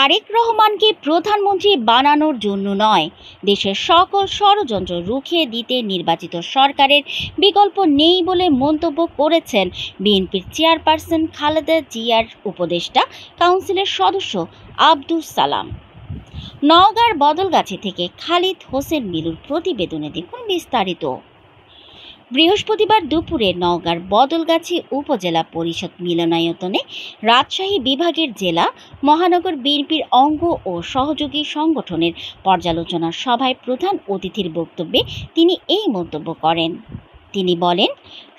তারেক রহমানকে প্রধানমন্ত্রী বানানোর জন্য নয়, দেশের সকল ষড়যন্ত্র রুখে দিতে নির্বাচিত সরকারের বিকল্প নেই বলে মন্তব্য করেছেন বিএনপির চেয়ারপারসন খালেদা জিয়ার উপদেষ্টা কাউন্সিলের সদস্য আব্দুস সালাম। নওগাঁর বদলগাছি থেকে খালিদ হোসেন মিলুর প্রতিবেদনে দেখুন বিস্তারিত। বৃহস্পতিবার দুপুরে নওগাঁর বদলগাছি উপজেলা পরিষদ মিলনায়তনে রাজশাহী বিভাগের জেলা মহানগর বিএনপির অঙ্গ ও সহযোগী সংগঠনের পর্যালোচনা সভায় প্রধান অতিথির বক্তব্যে তিনি এই মন্তব্য করেন। তিনি বলেন,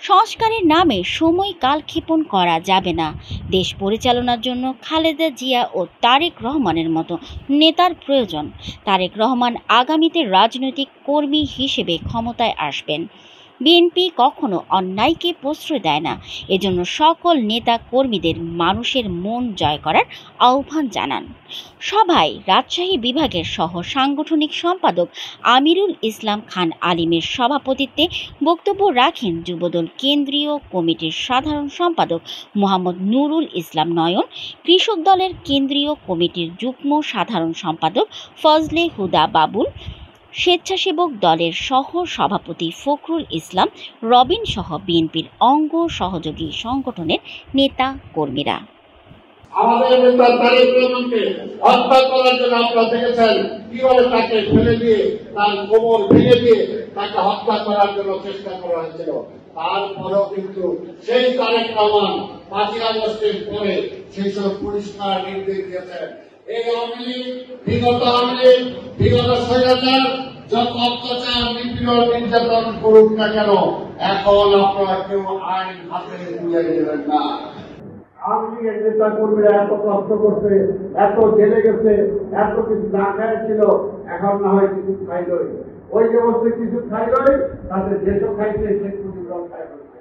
সংস্কারের নামে সময় কালক্ষেপণ করা যাবে না। দেশ পরিচালনার জন্য খালেদা জিয়া ও তারেক রহমানের মতো নেতার প্রয়োজন। তারেক রহমান আগামীতে রাজনৈতিক কর্মী হিসেবে ক্ষমতায় আসবেন। বিএনপি কখনো অন্যায়কে প্রশ্রয় দেয় না। এজন্য সকল নেতা কর্মীদের মানুষের মন জয় করার আহ্বান জানান। সভায় রাজশাহী বিভাগের সহ সাংগঠনিক সম্পাদক আমিরুল ইসলাম খান আলিমের সভাপতিত্বে বক্তব্য রাখেন যুবদল কেন্দ্রীয় কমিটির সাধারণ সম্পাদক মোহাম্মদ নুরুল ইসলাম নয়ন, কৃষক দলের কেন্দ্রীয় কমিটির যুগ্ম সাধারণ সম্পাদক ফজলে হুদা বাবুল, স্বেচ্ছাসেবক দলের সহ সভাপতি ফখরুল ইসলাম রবিন সহ বিএনপির অঙ্গ সহযোগী সংগঠনের নেতা কর্মীরা। আমাদের নেতা তারেক রহমানকে হত্যা করার জন্য আপনারা দেখেছেন কিভাবে তাকে ফেলে দিয়ে তার কোমর ভেঙে দিয়ে তাকে হত্যা করার জন্য চেষ্টা করা হয়েছিল। তারপরেও কিন্তু সেই তারেক রহমান ৫ই আগস্টের পরে সেই সব পরিষ্কার নির্দেশ দিয়েছেন। এই আওয়ামী লীগ, বিগত আওয়ামী লীগ, বিগত স্বৈরাচার যত অত্যাচার নিপীড়ন নির্যাতন করুক না কেন, এখন আপনারা কেউ আইন হাতে তুলে নেবেন না। আওয়ামী লীগের নেতা কর্মীরা এত কষ্ট করছে, এত জেলে গেছে, এত কিছু না খাইছিল, এখন না হয় কিছু খাইলই। ওই যে বলছে কিছু খাইলই, তাদের যেসব খাইছে সে কিছু খাই ফেলছে।